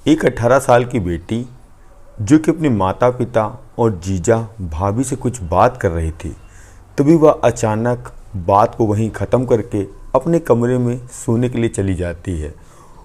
एक 18 साल की बेटी जो कि अपने माता पिता और जीजा भाभी से कुछ बात कर रही थी, तभी वह अचानक बात को वहीं ख़त्म करके अपने कमरे में सोने के लिए चली जाती है।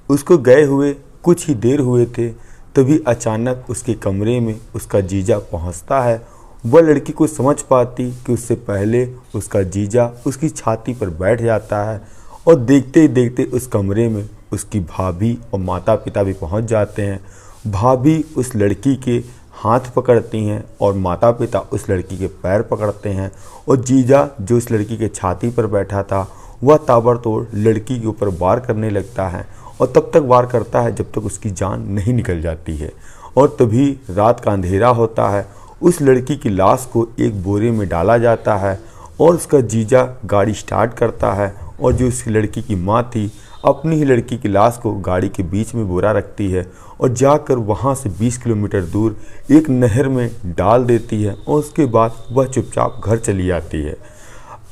उसको गए हुए कुछ ही देर हुए थे, तभी अचानक उसके कमरे में उसका जीजा पहुंचता है। वह लड़की को समझ पाती कि उससे पहले उसका जीजा उसकी छाती पर बैठ जाता है और देखते ही देखते उस कमरे में उसकी भाभी और माता पिता भी पहुंच जाते हैं। भाभी उस लड़की के हाथ पकड़ती हैं और माता पिता उस लड़की के पैर पकड़ते हैं और जीजा जो उस लड़की के छाती पर बैठा था वह ताबड़तोड़ लड़की के ऊपर वार करने लगता है और तब तक वार करता है जब तक उसकी जान नहीं निकल जाती है। और तभी रात का अंधेरा होता है। उस लड़की की लाश को एक बोरे में डाला जाता है और उसका जीजा गाड़ी स्टार्ट करता है और जो उस लड़की की माँ थी अपनी ही लड़की की लाश को गाड़ी के बीच में बोरा रखती है और जाकर वहाँ से 20 किलोमीटर दूर एक नहर में डाल देती है और उसके बाद वह चुपचाप घर चली जाती है।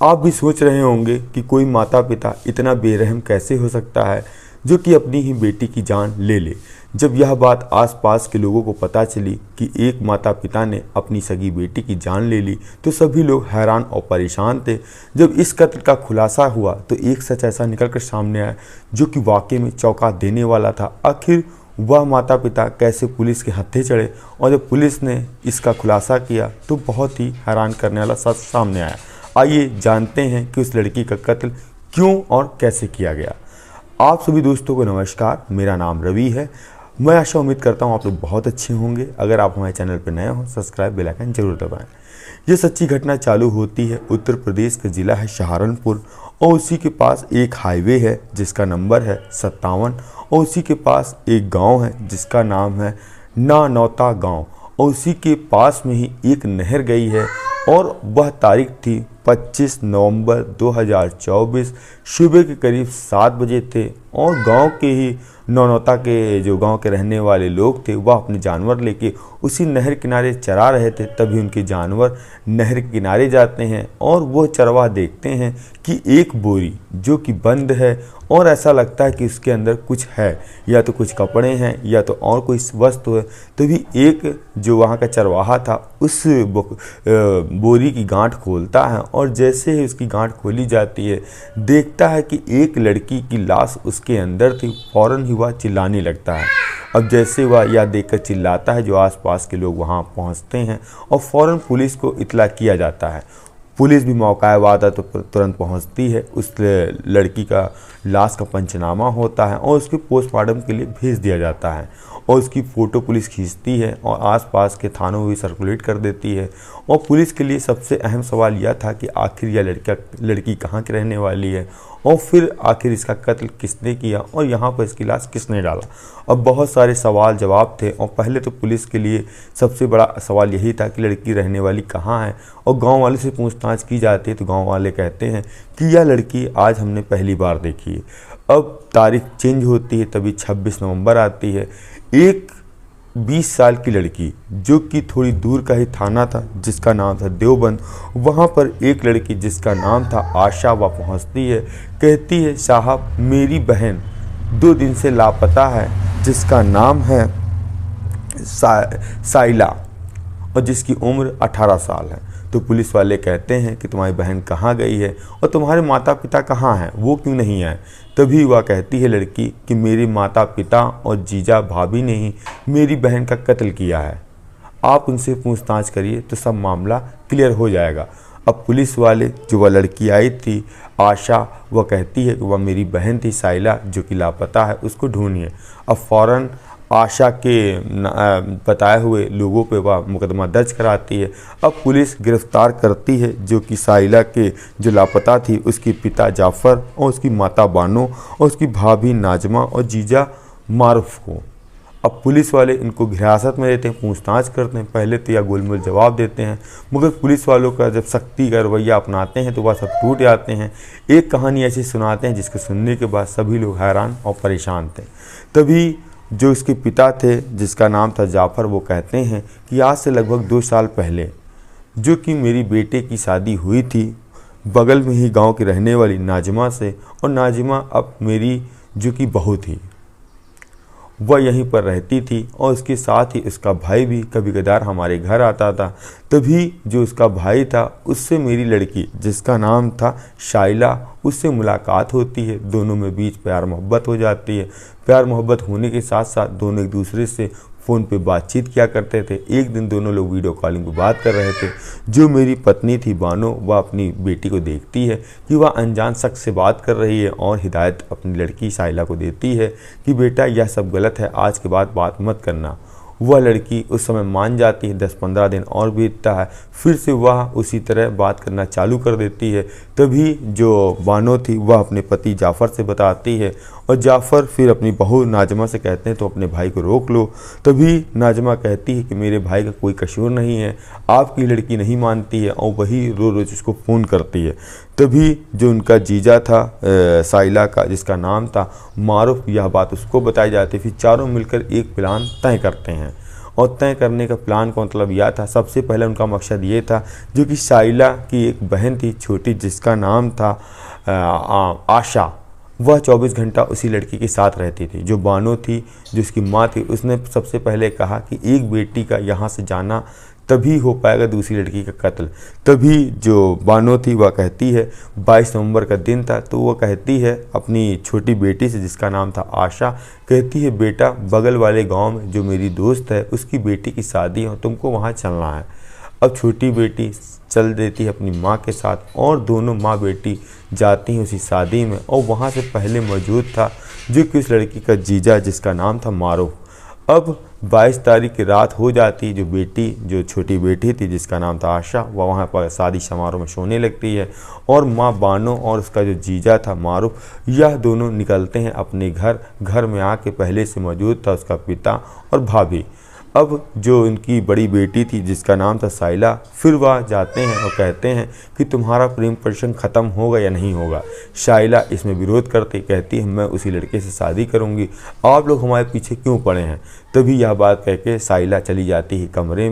आप भी सोच रहे होंगे कि कोई माता पिता इतना बेरहम कैसे हो सकता है जो कि अपनी ही बेटी की जान ले ले। जब यह बात आसपास के लोगों को पता चली कि एक माता पिता ने अपनी सगी बेटी की जान ले ली तो सभी लोग हैरान और परेशान थे। जब इस कत्ल का खुलासा हुआ तो एक सच ऐसा निकलकर सामने आया जो कि वाकई में चौंका देने वाला था। आखिर वह माता पिता कैसे पुलिस के हत्थे चढ़े और जब पुलिस ने इसका खुलासा किया तो बहुत ही हैरान करने वाला सच सामने आया। आइए जानते हैं कि उस लड़की का कत्ल क्यों और कैसे किया गया। आप सभी दोस्तों को नमस्कार, मेरा नाम रवि है। मैं आशा उम्मीद करता हूँ आप लोग बहुत अच्छे होंगे। अगर आप हमारे चैनल पर नए हो सब्सक्राइब बेल आइकन जरूर दबाएं। ये सच्ची घटना चालू होती है उत्तर प्रदेश का ज़िला है सहारनपुर और उसी के पास एक हाईवे है जिसका नंबर है 57 और उसी के पास एक गांव है जिसका नाम है नानौता गांव और उसी के पास में ही एक नहर गई है और वह तारीख थी 25 नवंबर 2024 सुबह के करीब 7 बजे थे और गांव के ही नौनौता के जो गांव के रहने वाले लोग थे वह अपने जानवर लेके उसी नहर किनारे चरा रहे थे। तभी उनके जानवर नहर के किनारे जाते हैं और वो चरवाहा देखते हैं कि एक बोरी जो कि बंद है और ऐसा लगता है कि उसके अंदर कुछ है, या तो कुछ कपड़े हैं या तो और कोई वस्तु है। तभी एक जो वहाँ का चरवाहा था उस बोरी की गांठ खोलता है और जैसे ही उसकी गांठ खोली जाती है देखता है कि एक लड़की की लाश उसके अंदर थी। फौरन ही वह चिल्लाने लगता है। अब जैसे वह यह देखकर चिल्लाता है जो आसपास के लोग वहां पहुंचते हैं और फौरन पुलिस को इत्तला किया जाता है। पुलिस भी मौका वादा तो तुरंत पहुंचती है। उस लड़की का लाश का पंचनामा होता है और उसके पोस्टमार्टम के लिए भेज दिया जाता है और उसकी फ़ोटो पुलिस खींचती है और आसपास के थानों में भी सर्कुलेट कर देती है। और पुलिस के लिए सबसे अहम सवाल यह था कि आखिर यह लड़की कहाँ की रहने वाली है और फिर आखिर इसका कत्ल किसने किया और यहाँ पर इसकी लाश किसने डाला। अब बहुत सारे सवाल जवाब थे और पहले तो पुलिस के लिए सबसे बड़ा सवाल यही था कि लड़की रहने वाली कहाँ है और गांव वाले से पूछताछ की जाती है तो गांव वाले कहते हैं कि यह लड़की आज हमने पहली बार देखी है। अब तारीख चेंज होती है, तभी 26 नवंबर आती है। एक 20 साल की लड़की जो कि थोड़ी दूर का ही थाना था जिसका नाम था देवबंद, वहाँ पर एक लड़की जिसका नाम था आशा वह पहुँचती है। कहती है साहब मेरी बहन 2 दिन से लापता है जिसका नाम है साइला और जिसकी उम्र 18 साल है। तो पुलिस वाले कहते हैं कि तुम्हारी बहन कहाँ गई है और तुम्हारे माता पिता कहाँ हैं, वो क्यों नहीं आए। तभी वह कहती है लड़की कि मेरे माता पिता और जीजा भाभी ने ही मेरी बहन का कत्ल किया है, आप उनसे पूछताछ करिए तो सब मामला क्लियर हो जाएगा। अब पुलिस वाले जो वह लड़की आई थी आशा, वह कहती है कि वह मेरी बहन थी साइला जो कि लापता है, उसको ढूंढिए। अब फ़ौरन आशा के बताए हुए लोगों पे वह मुकदमा दर्ज कराती है। अब पुलिस गिरफ्तार करती है जो कि साइला के जो लापता थी उसके पिता जाफ़र और उसकी माता बानो और उसकी भाभी नाजमा और जीजा मारूफ को। अब पुलिस वाले इनको हिरासत में लेते हैं, पूछताछ करते हैं। पहले तो यह गोलमोल जवाब देते हैं मगर पुलिस वालों का जब सख्ती का रवैया अपनाते हैं तो वह सब टूट जाते हैं। एक कहानी ऐसी सुनाते हैं जिसको सुनने के बाद सभी लोग हैरान और परेशान थे। तभी जो इसके पिता थे जिसका नाम था जाफ़र, वो कहते हैं कि आज से लगभग 2 साल पहले जो कि मेरी बेटे की शादी हुई थी बगल में ही गांव की रहने वाली नाजिमा से, और नाजिमा अब मेरी जो कि बहू थी वह यहीं पर रहती थी और उसके साथ ही उसका भाई भी कभी कदार हमारे घर आता था। तभी जो उसका भाई था उससे मेरी लड़की जिसका नाम था शाइला, उससे मुलाकात होती है। दोनों में बीच प्यार मोहब्बत हो जाती है। प्यार मोहब्बत होने के साथ साथ दोनों एक दूसरे से फ़ोन पे बातचीत किया करते थे। एक दिन दोनों लोग वीडियो कॉलिंग पे बात कर रहे थे। जो मेरी पत्नी थी बानो, वह अपनी बेटी को देखती है कि वह अनजान शख्स से बात कर रही है और हिदायत अपनी लड़की शाइला को देती है कि बेटा यह सब गलत है, आज के बाद बात मत करना। वह लड़की उस समय मान जाती है। 10-15 दिन और बीतता है, फिर से वह उसी तरह बात करना चालू कर देती है। तभी जो बानो थी वह अपने पति जाफ़र से बताती है और जाफ़र फिर अपनी बहू नाजमा से कहते हैं तो अपने भाई को रोक लो। तभी नाजमा कहती है कि मेरे भाई का कोई कसूर नहीं है, आपकी लड़की नहीं मानती है और वही रोज़ रोज़ उसको फ़ोन करती है। तभी जो उनका जीजा था साइला का, जिसका नाम था मारूफ, यह बात उसको बताई जाती है। फिर चारों मिलकर एक प्लान तय करते हैं और तय करने का प्लान का मतलब यह था, सबसे पहले उनका मकसद ये था, जो कि शाइला की एक बहन थी छोटी जिसका नाम था आशा, वह 24 घंटा उसी लड़की के साथ रहती थी। जो बानो थी, जो उसकी माँ थी, उसने सबसे पहले कहा कि एक बेटी का यहाँ से जाना तभी हो पाएगा दूसरी लड़की का कत्ल। तभी जो बानो थी वह कहती है, 22 नवंबर का दिन था, तो वह कहती है अपनी छोटी बेटी से जिसका नाम था आशा, कहती है बेटा बगल वाले गांव में जो मेरी दोस्त है उसकी बेटी की शादी है, तुमको वहां चलना है। अब छोटी बेटी चल देती है अपनी माँ के साथ और दोनों माँ बेटी जाती हैं उसी शादी में। और वहाँ से पहले मौजूद था जो कि उस लड़की का जीजा जिसका नाम था मारूफ। अब 22 तारीख की रात हो जाती, जो छोटी बेटी थी जिसका नाम था आशा, वह वहाँ पर शादी समारोह में सोने लगती है और माँ बानो और उसका जो जीजा था मारूफ, यह दोनों निकलते हैं अपने घर में आके पहले से मौजूद था उसका पिता और भाभी। अब जो इनकी बड़ी बेटी थी जिसका नाम था साइला, फिर वह जाते हैं और कहते हैं कि तुम्हारा प्रेम प्रसंग ख़त्म होगा या नहीं होगा। शाइला इसमें विरोध करती, कहती है मैं उसी लड़के से शादी करूंगी, आप लोग हमारे पीछे क्यों पड़े हैं। तभी यह बात कह के साइला चली जाती है कमरे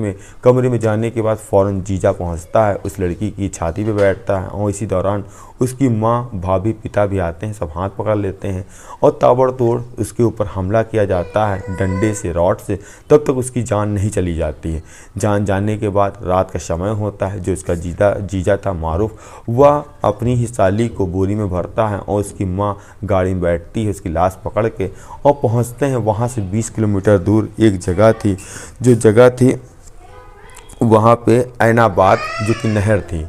में जाने के बाद फ़ौरन जीजा पहुंचता है, उस लड़की की छाती पे बैठता है और इसी दौरान उसकी माँ, भाभी, पिता भी आते हैं, सब हाथ पकड़ लेते हैं और ताबड़तोड़ उसके ऊपर हमला किया जाता है डंडे से, रॉड से। तब तक उसकी जान नहीं चली जाती है। जान जाने के बाद रात का समय होता है। जो उसका जीजा था मारूफ, वह अपनी ही साली को बोरी में भरता है और उसकी माँ गाड़ी में बैठती है उसकी लाश पकड़ के और पहुँचते हैं वहाँ से 20 किलोमीटर दूर एक जगह थी, जो जगह थी वहाँ पे ऐनाबाद जो कि नहर थी।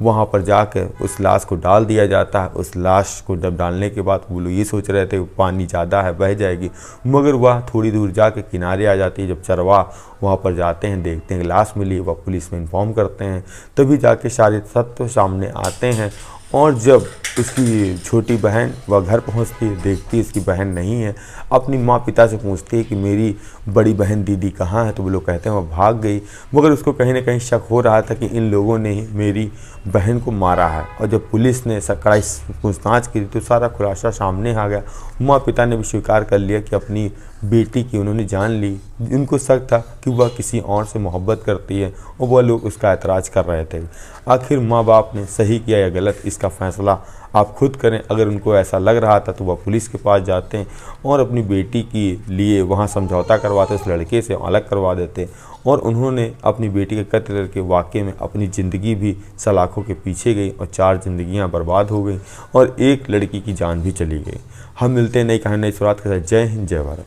वहाँ पर जाकर उस लाश को डाल दिया जाता है। उस लाश को जब डालने के बाद वो लोग ये सोच रहे थे पानी ज़्यादा है बह जाएगी, मगर वह थोड़ी दूर जाके किनारे आ जाती है। जब चरवाह वहाँ पर जाते हैं, देखते हैं लाश मिली, वह पुलिस में इन्फॉर्म करते हैं। तभी जाके सारे तथ्य सामने आते हैं और जब उसकी छोटी बहन वह घर पहुंचती है, देखती है उसकी बहन नहीं है, अपनी माँ पिता से पूछती है कि मेरी बड़ी बहन दीदी कहाँ है, तो वो लोग कहते हैं वह भाग गई। मगर उसको कहीं ना कहीं शक हो रहा था कि इन लोगों ने ही मेरी बहन को मारा है। और जब पुलिस ने कड़ाई पूछताछ की तो सारा खुलासा सामने आ गया। माँ पिता ने भी स्वीकार कर लिया कि अपनी बेटी की उन्होंने जान ली। उनको शक था कि वह किसी और से मोहब्बत करती है और वह लोग उसका ऐतराज़ कर रहे थे। आखिर माँ बाप ने सही किया या गलत, इसका फैसला आप खुद करें। अगर उनको ऐसा लग रहा था तो वह पुलिस के पास जाते हैं और अपनी बेटी के लिए वहाँ समझौता करवाते, उस लड़के से अलग करवा देते और उन्होंने अपनी बेटी के कत्ल करके वाकई में अपनी ज़िंदगी भी सलाखों के पीछे गई और 4 जिंदगियां बर्बाद हो गई और एक लड़की की जान भी चली गई। हम मिलते हैं नई कहानी नई शुरुआत के साथ। जय हिंद, जय भारत।